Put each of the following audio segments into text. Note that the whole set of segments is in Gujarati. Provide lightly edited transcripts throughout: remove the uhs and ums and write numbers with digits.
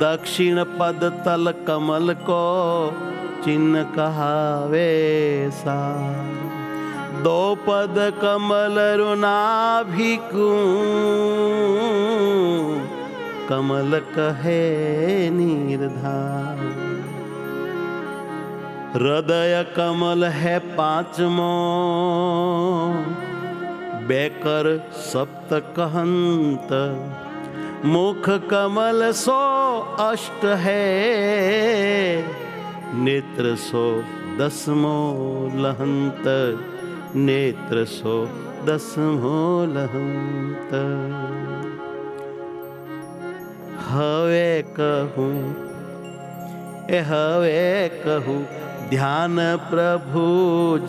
दक्षिण पद तल कमल को चिन्ह कहावे सा। दो पद कमल रुनाभिकू कमल कहे निर्धार। हृदय कमल है पांचमो बेकर सप्त कहंत। मुख कमल सो अष्ट है नेत्र सो दसमो लहंत। नेत्र सो दसमो लहंत। हवे कहूँ हवे कहूँ ध्यान प्रभु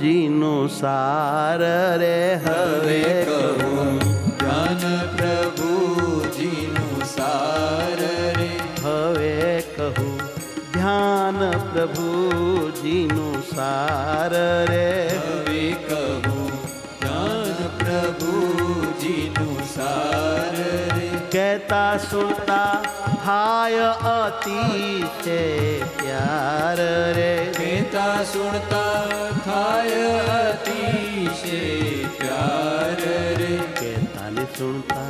जीनु सार रे। हवे कहूँ ध्यान प्रभु जीनु सार रे। हवे कहूँ ध्यान प्रभु जीनु सार रे। हवे कहूँ ध्यान प्रभु जीनु सार रे। कहता सुनता थाय अतिशय प्यार रे। कहता सुनता थाय अतिशय प्यार रे। कहता ने सुनता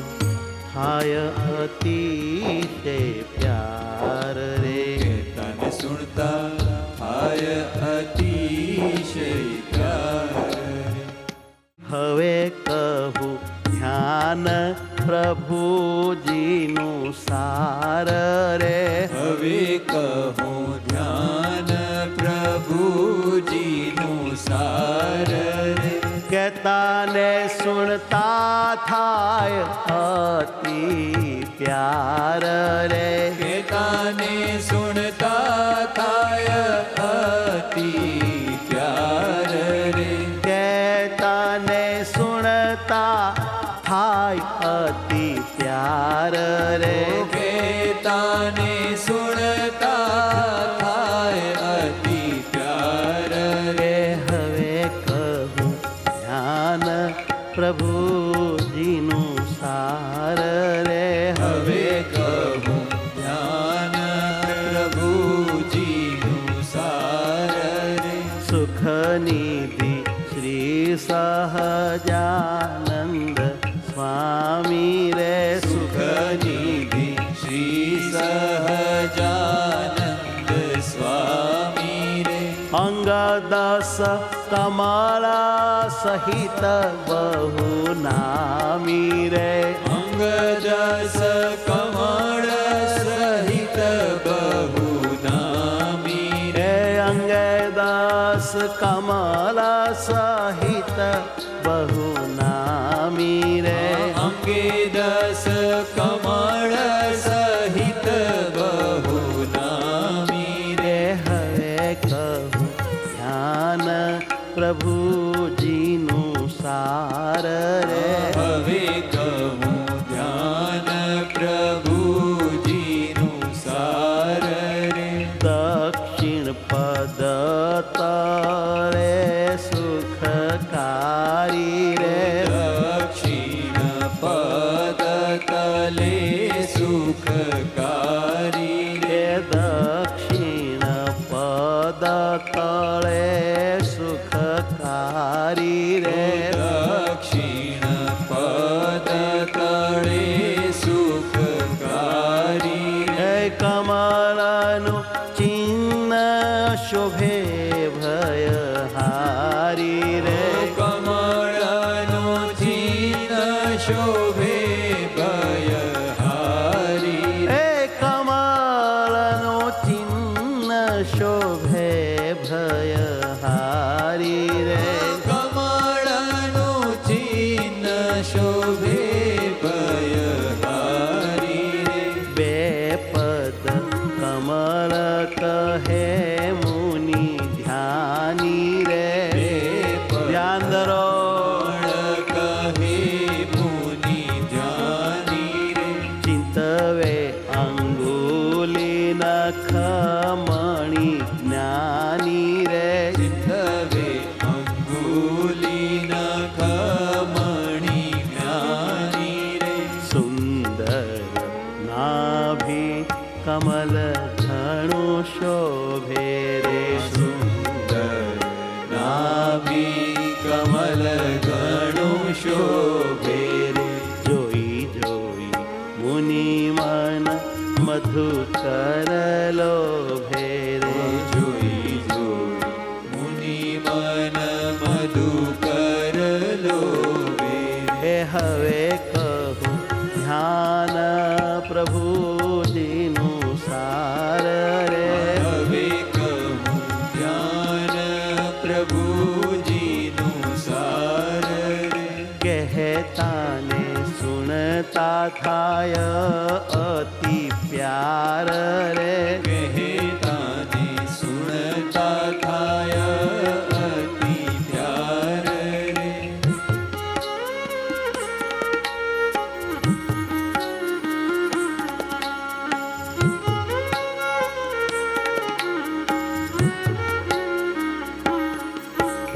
थाय अतिशय प्यार रे। कहता ने सुनता थाय अतिशय प्यार रे। हवे कहूँ ध्यान प्रभु जीनु सार रे। हवे कहूँ ध्यान प्रभु जीनु सार रे। कहता ने सुनता थाय अति प्यार रे। कहता ने सुनता थाय अति प्यार रे। कहता ने सुनता थाय अति प्यार रे। कहता ने सुनता थाय अति प्यार रे। हवे कहूँ ध्यान प्रभु जीनु सार रे। हवे कहूँ ध्यान प्रभु जीनु सार रे। सुख निधि श्री सहजानंद स्वामी रे। सुख निधि श्री सहजानंद स्वामी रे। अंगदस कमला सहित बहु नामी रे। अंगदस कमल सहित बहु नामी रे। अंगदस कमला सहित बहु नामी रे। अंगदस कमल सहित बहु नामी रे। हवे कहूँ ध्यान प्रभु जीनु सार रे। हवे कहूँ ध्यान प्रभु जीनु सार रे। दक्षिण पद तले सुखकारी रे। दक्षिण पद तले सुखकारी रे। दक्षिण पद तले सुखकारी रे। दक्षिण पद तले सुखकारी रे। कमलनु चिन्ह शोभे भयहारी रे। कमलनु चिन्ह शोभे भयहारी रे। कमलनु चिन्ह शोभे भयहारी रे। कमलनु चिन्ह शोभे भयहारी रे। बेपद कमल कहे मुनि ध्यानी रे। ध्यान धरो कहे मुनि ध्यानी रे। चिंतवे अंगुली नख मणि ज्ञानी रे। चिंतवे अंगुली नख मणि ज्ञानी रे। सुंदर नाभि કમલ ઘણું શોભે રે સુંદર નાભી કમલ ઘણું શોભે રે જોઈ જોઈ મુનિ મન મધુકર લોભે રે જોઈ જોઈ મુનિ મન મધુકર લોભે એ હવે કહું ધ્યાન પ્રભુજીનું સાર રે હવે કહું ધ્યાન પ્રભુજીનું સાર રે કહેતા ને સુણતા થાય અતિ પ્યાર રે કહેતા ને સુણતા થાય અતિ પ્યાર રે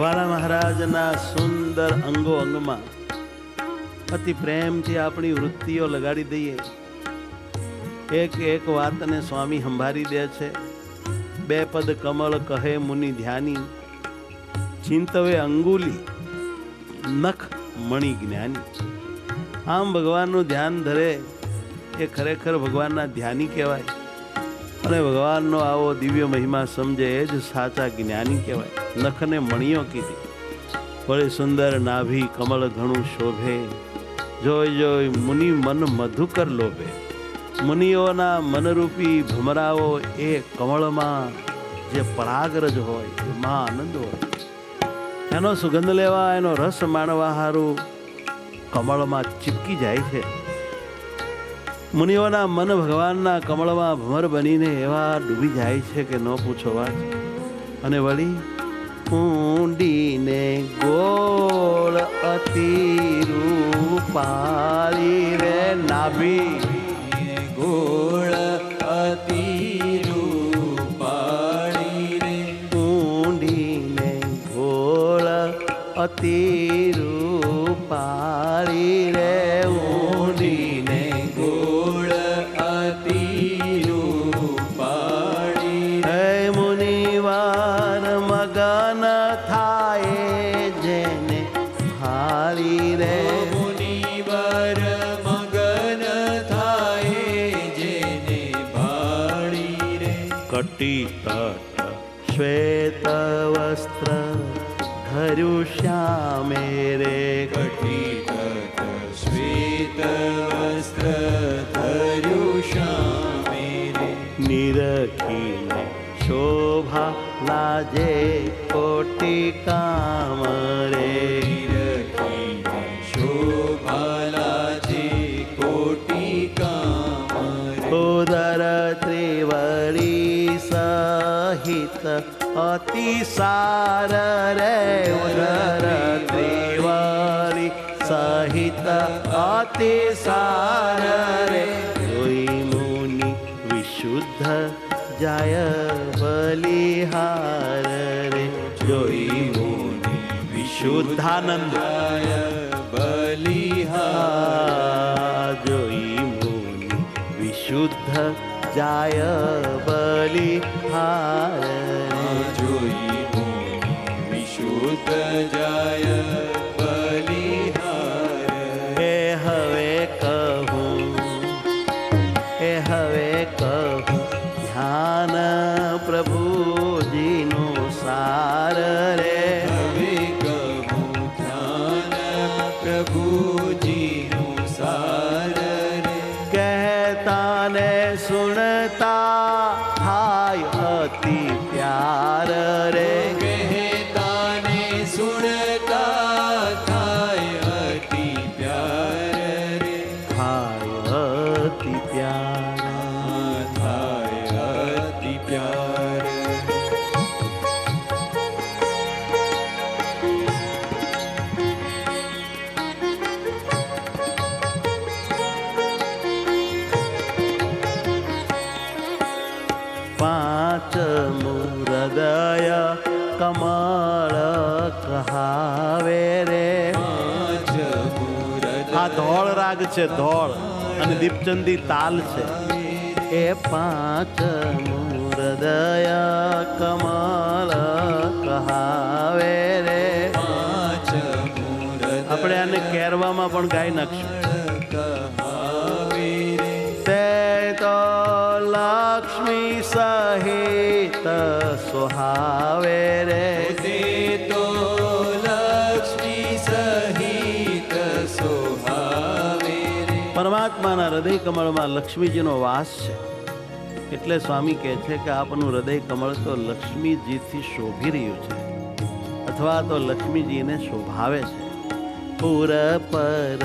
વાલા મહારાજના સુંદર અંગો અંગમાં અતિ પ્રેમથી આપણી વૃત્તિઓ લગાડી દઈએ. એક એક વાતને સ્વામી સંભાળી દે છે. બે પદ કમળ કહે મુનિ ધ્યાની, ચિંતવે અંગુલી નખ મણિ જ્ઞાની. આમ ભગવાનનું ધ્યાન ધરે એ ખરેખર ભગવાનના ધ્યાની કહેવાય, અને ભગવાનનો આવો દિવ્ય મહિમા સમજે એ જ સાચા જ્ઞાની કહેવાય. નખને મણિયો કીધી, બળી સુંદર નાભી કમળ ઘણું શોભે. જોઈ જોઈ મુનિ મન મધુકર લોભે. મુનિઓના મનરૂપી ભમરાઓ એ કમળમાં જે પરાગરજ હોય એમાં આનંદ હોય. એનો સુગંધ લેવા, એનો રસ માણવા હારું કમળમાં ચીપકી જાય છે. મુનિઓના મન ભગવાનના કમળમાં ભમર બનીને એવા ડૂબી જાય છે કે ન પૂછો વાત. અને વળી ઊંડીને ગોળ અતિ રૂપાળી રે નાભી ગોળ અતિ રૂપાળી રે ઊંડીને ગોળ અતિ રૂપાળી રે ઊંડીને ગોળ અતિ રૂપાળી હે મુનિવાર મગન થાય જેને હારી રે મુનિવર મગન થાય જેને ભાળી રે કટી તટ શ્વેત વસ્ત્ર ધર્યું શ્યામે રે કટી તટ શ્વેત વસ્ત્ર ધર્યું શ્યામે રે નિરખીને શોભા લાજે કોટી કામ રે નિરખીને શોભાલા છે કોટી કામ રે ઉદર ત્રિવળી સહિત અતિસાર રે ઉદર ત્રિવળી સહિત અતિસાર રે જોઈ મુનિ વિશુદ્ધ જાય બલિહાર રે જોઈ મુનિ વિશુદ્ધાનંદ બલિહાર જોઈ મુનિ વિશુદ્ધ જાય બલિહાર જોઈ મુનિ વિશુદ્ધ જાય બલિહાર એ હવે કહું ધ્યાન પ્રભુજીનું સાર રે હવે કહું ધ્યાન પ્રભુજીનું સાર રે કહેતા ને સુણતા થાય અતિ પ્યાર રે કહેતા ને સુણતા થાય અતિ પ્યાર રે થાય અતિ પ્યાર થાય અતિ પ્યાર પાંચમું હૃદય કમળ કહાવે રે. આ ધોળ રાગ છે, ધોળ, અને દીપચંદી તાલ છે. એ પાંચમું હૃદય કમલ કહાવે રે. આપણે આને કેરવામાં પણ ગાઈ નાખશું. તે તો લક્ષ્મી સહિત સોહાવે રે. તે તો લક્ષ્મી સહિત સોહાવે રે. પરમાત્માના હૃદય કમળમાં લક્ષ્મીજીનો વાસ છે. એટલે સ્વામી કહે છે કે આપનું હૃદય કમળ તો લક્ષ્મીજીથી શોભી રહ્યું છે, અથવા તો લક્ષ્મીજીને શોભાવે છે. પુર પર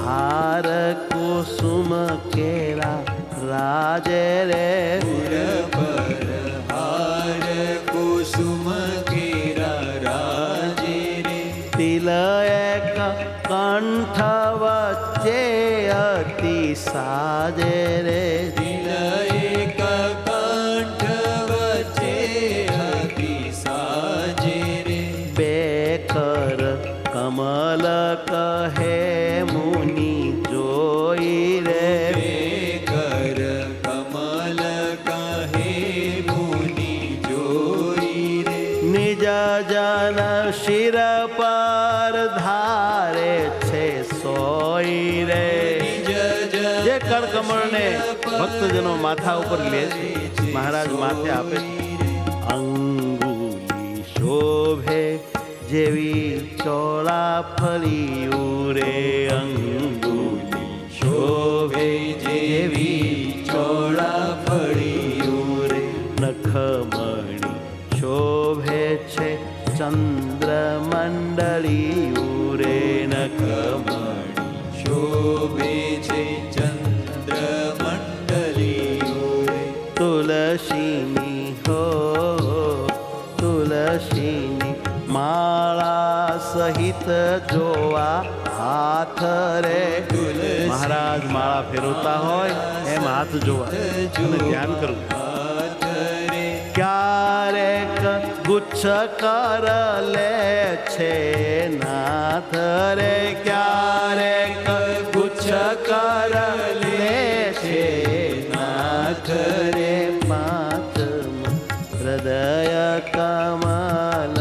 હાર કુસુમ કેરા રાજે રે. પુર પર હાર કુસુમ કેરા રાજે રે. તિલ એક કંઠ વચ્ચે અતિ સાજે રે. તિલ એક કંઠ વચ્ચે અતિ સાજે રે. બે કર કમલ કહે મુનિ જોઈ રે. કર કમલ કહે મુનિ જોઈ રે. નિજ જન શિર પર ધારે છે સોઈ રે. જે કર કમળને ભક્તજનો માથા ઉપર લે છે, મહારાજ માથે આપે છે. અંગુલી શોભે જેવી ચોળા ફળિયું રે. અંગુલી શોભે જેવી ચોળા ફળિયું રે. નખમણી શોભે છે ચંદ્રમંડળિયું રે. નખમણી શોભે છે ચંદ્રમંડલિયું રે. તુલસીની હો તુલસીની માળા સહિત જોવા હાથ રે. મહારાજ માળા ફેરવતા હોય એમ હાથ જોવા અને ધ્યાન કરવું. હાથ રે. ક્યારેક ગુચ્છ કર લે છે નાથ રે. ક્યારેક ગુચ્છ કર લે છે નાથ રે. પાંચમ હૃદય કમલ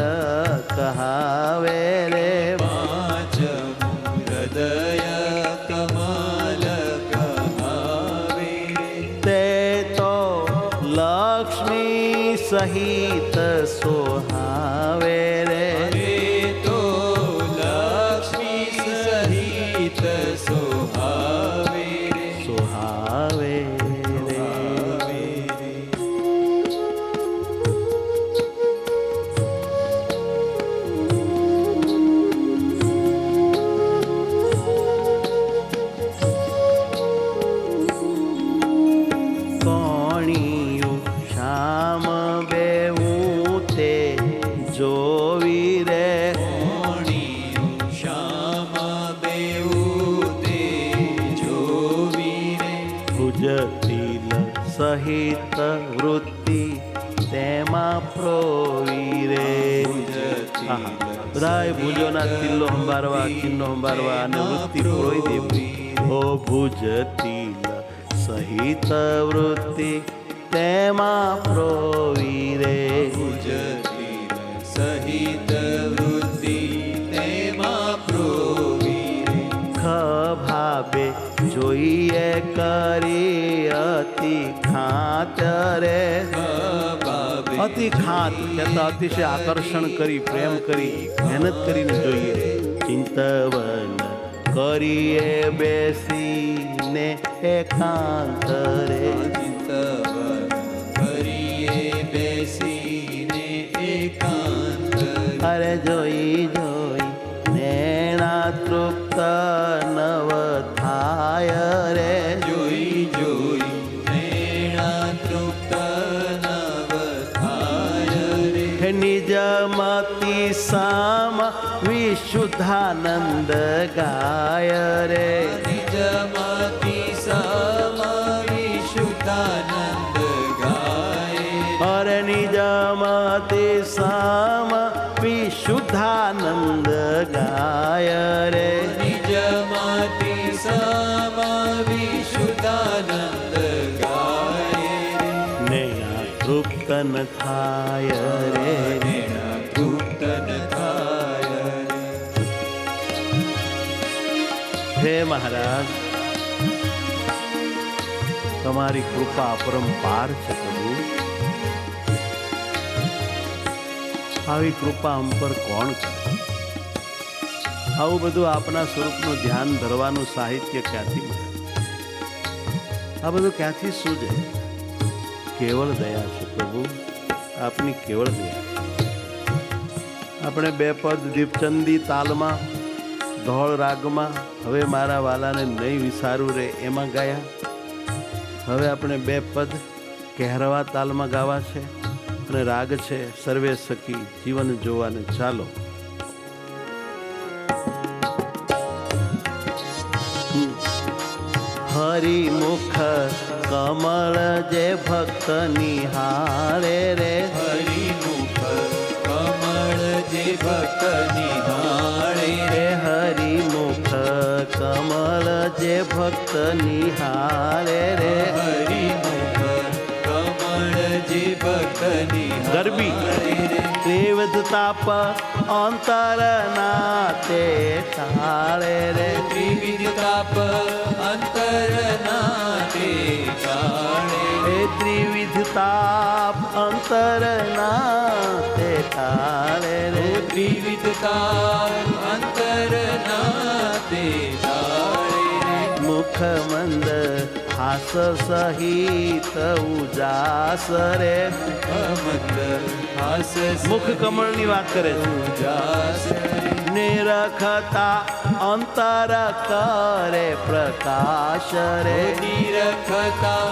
કહાવે રે. પાંચમું હૃદય કમલ કહાવે રે. તે તો લક્ષ્મી સહિત સોહાવે રે. તે તો લક્ષ્મી સહિત સોહાવે રે. સોહાવે રે. સોહાવે રે. કોણિયું શ્યામ બેવું તે જોવી રે. કોણિયું શ્યામ બેઉ તે જોવી રે. ભુજતિલ સહિત વૃત્તિ તેમાં પ્રોવી રે. આહા. બધાય ભુજોના તિલ્લો સંભારવા, ચિહ્નો સંભારવા અને વૃત્તિ પ્રોઈ દેવી. ઓ ભુજતિલ સહિત વૃત્તિ તેમાં પ્રોવી રે. ભુજતિલ સહિત વૃત્તિ તેમાં પ્રોવી રે. ખભાબે જોઈએ કરી અતિ ખાત રે. બાબે અતિ ખાત કહેતા અતિશય આકર્ષણ કરી, પ્રેમ કરી, મહેનત કરીને જોઈએ. ચિંતવન કરીએ બેસીને એકાંત રે. ચિંતવન કરીએ બેસીને એકાંત રે. અરે જોઈ જોઈ નેણા તૃપ્ત નવ થાય રે. જોઈ જોઈ નૈણા તૃપ્ત નવ થાય રે. હે નિજમતિ સામ વિશુદ્ધાનંદ ગાય રે. નિજમતી સમ વિશુદ્ધાનંદ ગાય. અરે નિજમતિ સામ વિશુદ્ધાનંદ ગાય રે. નિજમતી સમ વિશુદ્ધાનંદ ગાય તૃપ્ત ન થાય રે. નેણા તૃપ્ત ન થાય રે. હે મહારાજ, તમારી કૃપા અપરંપાર છે પ્રભુ. આવી કૃપા અમ પર કોણ કરે? આવું બધું આપના સ્વરૂપનું ધ્યાન ધરવાનું સાહિત્ય ક્યાંથી મળે? આ બધું ક્યાંથી સૂજે? કેવળ દયા છે પ્રભુ, આપની કેવળ દયા. આપણે બે પદ દીપચંદી તાલમાં, ધોળ રાગમાં, હવે મારા વાલાને નહીં વિસારું રે એમાં ગાયા. હવે આપણે બે પદ કહેરવા તાલમાં ગાવા છે અને રાગ છે સર્વે સખી જીવન જોવાને ચાલો. હરિમુખ કમળ જે ભક્ત નિહાળે રે. હરિમુખ કમળ જે ભક્ત નિહાળે રે રે. હરિમુખ કમળ જે ભક્ત નિહાળે રે. હરિમુખ કમળ જે ભક્ત ગરબી. નિહાળે રે. ત્રિવિધ તાપ અંતર નાતે ટાળે રે. ત્રિવિધ તાપ અંતર નાતે ટાળે રે. એ ત્રિવિધ તાપ અંતર નાતે ટાળે રે. ત્રિવિધ તાપ અંતર નાતે ટાળે રે. મુખ મંદ હાસ સહિત ઉજાસ રે. અમંદ હાસ મુખ કમળની વાત કરે છે. ઉજાસ રે. નિરખતા અંતર કરે પ્રકાશ રે. નિરખતા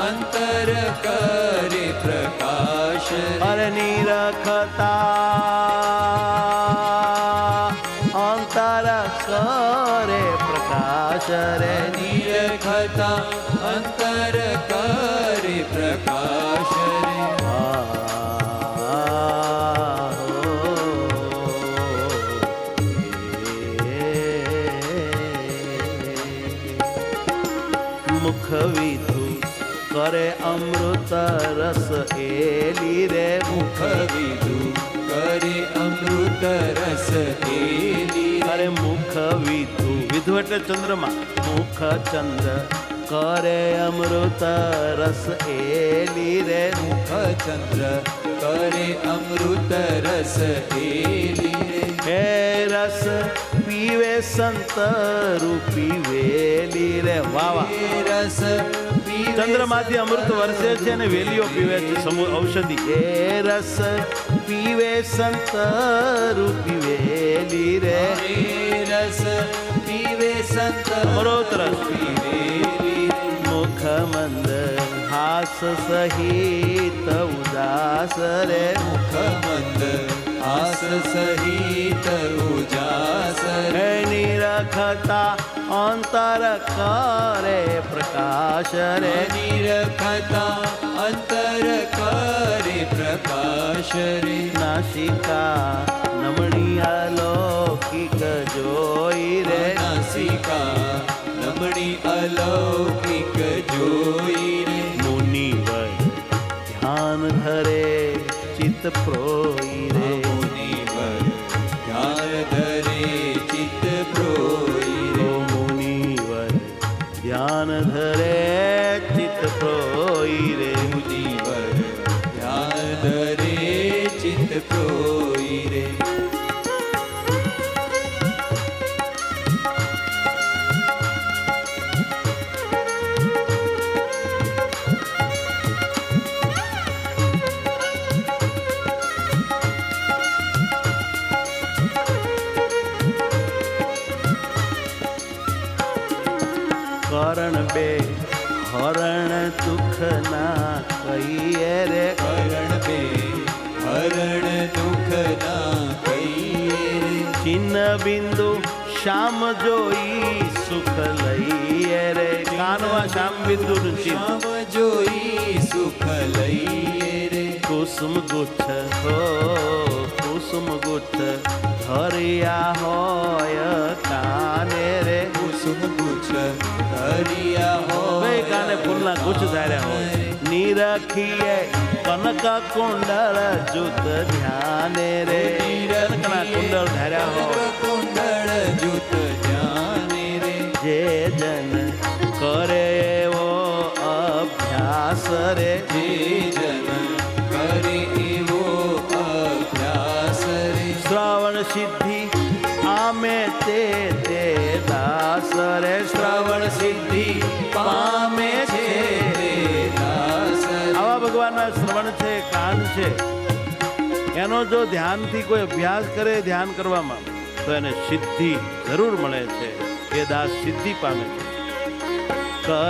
અંતર કરે પ્રકાશ રે. અરે નિરખતા અંતર કરે પ્રકાશ રે. નિરખતા અંતર કરે પ્રકાશ રે. મુખ વિધુ કરે અમૃત રસ એલી રે. મુખ વિધુ કરે અમૃત રસ એલી રે. અરે મુખ વિધુ, વિધુ એટલે ચંદ્રમાં. મુખ ચંદ્ર કરે અમૃત રસ એલી રે. મુખ ચંદ્ર કરે અમૃત રસ એલી રે. હે રસ પીવે સંત રૂપી વેલી રે. વાહ વાહ. એ રસ પીવે ચંદ્રમાંથી અમૃત વરસે છે અને વેલીઓ પીવે છે ઔષધિ. એ રસ પીવે સંત રૂપી વેલી રે. એ રસ પીવે સંત અમૃત રસ. પીવેલી રે. મુખ મંદ હાસ સહિત ઉદાસ રે. મુખ મંદ હાસ સહિત ઉજાસ રે. હે નિરખતા અંતર કરે પ્રકાશ રે. નિરખતા અંતર કરે પ્રકાશ રે. નાસિકા નમણી અલૌકિક જોઈ રે. નાસિકા નમણી અલૌકિક જોઈ રે. મુનિવર ધ્યાન ધરે ચિત્ત પ્રોઈ રે. મુનિવર ધ્યાન ધરે ચિત્ત પ્રોઈ રે. ઓ મુનિવર ધ્યાન ધરે ચિત્ત પ્રોઈ રે. મુનિવર ધ્યાન ધરે ચિત્ત પ્રોઈ રે. કરણ બે હરણ દુઃખ ના કહીએ રે. હરણ બે હરણ દુઃખ ના કહીએ રે. ચિન્હ બિંદુ શ્યામ જોઈ સુખ લઈએ રે. કાનવા શ્યામ બિંદુ નું ચિહ્ન. શ્યામ જોઈ સુખ લઈએ રે. કુસુમ ગુચ્છ હો કુસુમ ગુચ્છ ધરિયા હોય કાને રે. કુસુમ ગુચ્છ ધરિયા બે હોય કાને ફૂલના ગુચ્છ ધાર્યા હોય. નિરખીએ કનક કુંડળ જુત ધ્યાને રે કનકના કુંડળ ધાર્યા હો કુંડળ જુત જાને રે જે જન કરે એવો અભ્યાસ રે જે જન કરે એવો અભ્યાસ રે શ્રવણ સિદ્ધિ આમે તે દાસ રે શ્રવણ સિદ્ધિ પામે છે તે દાસ રે. આવા ભગવાનના શ્રવણ છે કાન છે એનો જો ધ્યાનથી કોઈ અભ્યાસ કરે ધ્યાન કરવામાં તો એને સિદ્ધિ જરૂર મળે છે એ દાસ સિદ્ધિ પામે છે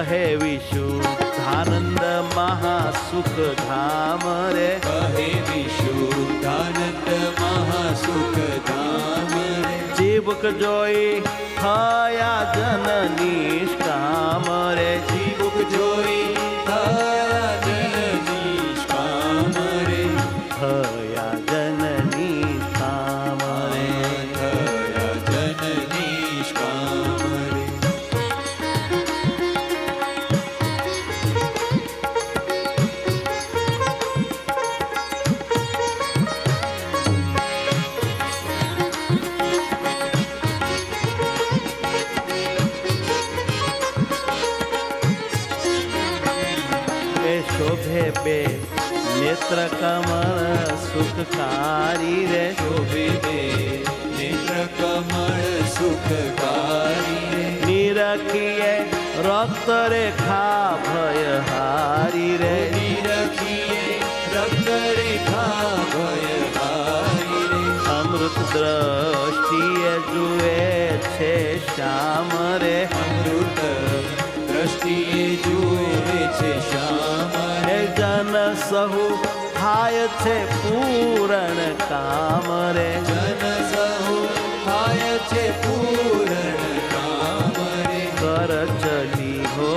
કહે વિશુદ્ધાનંદ મહાસુખ ધામ રે કહે વિશુદ્ધાનંદ મહાસુખ ધામ રે જીવક જોઈ થયા જન નિષ્કામ રે જીવુક જોઈ થયા જન નિષ્કામ રે થયા જન નિષ્કામ રે થયા જન નિષ્કામ રે એ શોભે બે નેત્ર કમળ સુખકારી રે શોભે બે નેત્ર કમળ સુખકારી રે નિરખીએ રક્ત રેખા ભય હારી રે નિરખીએ રક્ત રેખા ભય હારી રે અમૃત દ્રષ્ટિએ જુએ છે શ્યામ રે અમૃત દ્રષ્ટિએ જુએ છે શ્યામ હે રે જન સહુ થાય છે પૂરણ કામ રે જન સહુ થાય છે પૂરણ કામ રે કર ચલી હો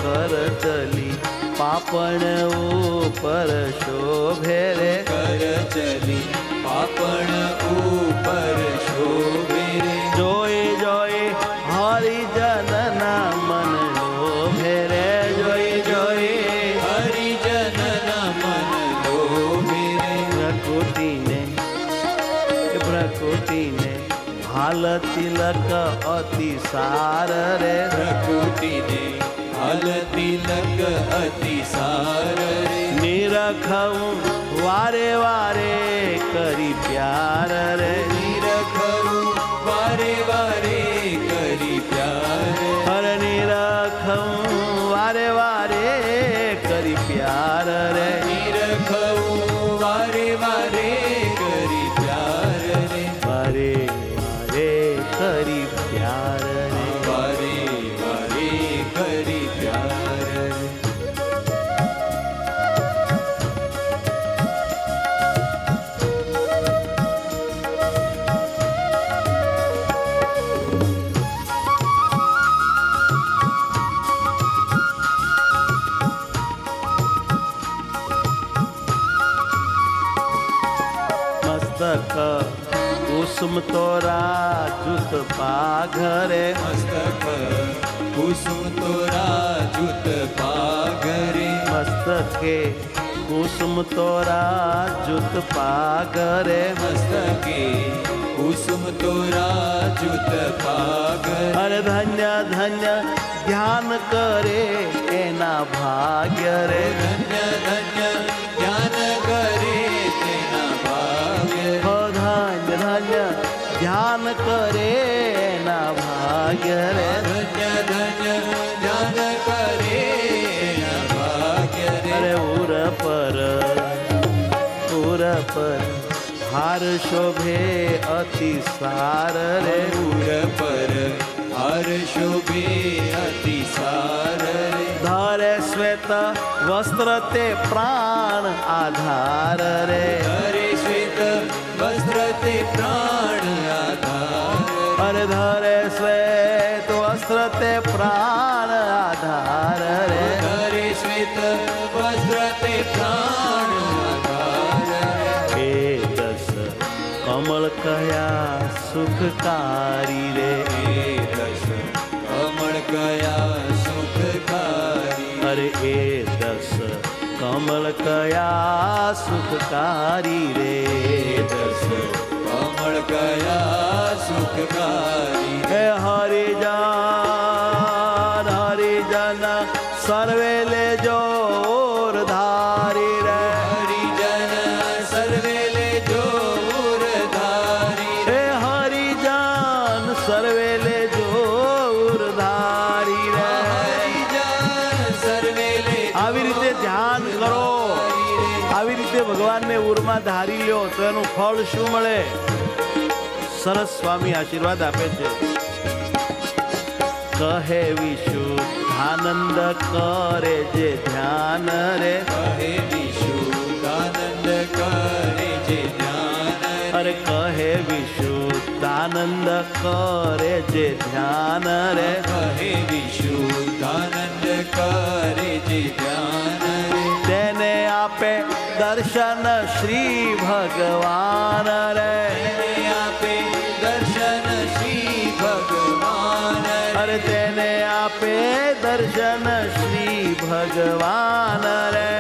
કર ચલી પાપણ ઉપર શોભે રે કર ચલી પાપણ ઉપર શોભે રે જોઈ જોઈ હરિજનના મન લોભે રે જોઈ જોઈ હરિજનના મન લોભે રે પ્રકૃતિને હાલ તિલક અતિ સાર રે પ્રકૃતિને હાલ તિલક અતિસાર રે નિરખવું વારે વારે કરી પ્યાર રે નિરખવું વારે વારે કરી પ્યાર હર નિરખવું વારે વારે કરી પ્યાર રે નિરખવું વારે વારે કરી પ્યાર રે વારે વારે કરી પ્યાર રે વારે વારે કરી પ્યાર રે મસ્તક કુસુમ તોરા જુત પાઘરે મસ્તક કુસુમ તોરા જુત પાઘરે મસ્તકે કુસુમ તોરા જુત પાઘરે મસ્તકે કુસુમ તોરા જુત પાઘરે અરે ધન્ય ધન્ય ધ્યાન કરે એના ભાગ્ય રે ધન્ય ધન્ય ધ્યાન કરે તેના ભાગ્ય હો ધન્ય ધન્ય ધ્યાન કરે એના ભાગ્ય રે ધન્ય ધન્ય ધ્યાન કરે એના ભાગ્ય રે અરે ઉર પર હાર શોભે અતિ સાર રે પૂર પર હાર શોભે અતિસાર રે ધારે શ્વેત વસ્ત્ર તે પ્રાણ આધાર રે હરે શ્વેત વસ્ત્ર તે પ્રાણ આધાર અરે ધરે શ્વેત વસ્ત્ર તે પ્રાણ આધાર રે હરે શ્વેત વસ્ત્ર તે પ્રાણ આધાર એ દસ કમળ કયા સુખકારી રે એ દશ કમળ કયા સુખકારી અરે એ દસ કમળ કયા સુખકારી રે દસ કમળ કયા સુખકારી હે હરિજન હરિજન સર્વે લેજો ધારી રે હરિજન સર્વે લેજો ધારી હે હરિજન સર્વે લેજો ધારી રે હરિજન સર્વે લેજો આવી રીતે ધ્યાન કરો આવી રીતે ભગવાનને ઉરમાં ધારી લ્યો તો એનું ફળ શું મળે સરસ સ્વામી આશીર્વાદ આપે છે કહે વિશુદ્ધાનંદ કરે જે ધ્યાન રે કહે વિશુદ્ધાનંદ કરે જે ધ્યાન અરે કહે વિશુદ્ધાનંદ કરે જે ધ્યાન રે કહે વિશુદ્ધાનંદ કરે જે ધ્યાન તેને આપે દર્શન શ્રી ભગવાન રે આપે દર્શન શ્રી ભગવાન અરે તેને આપે દર્શન શ્રી ભગવાન રે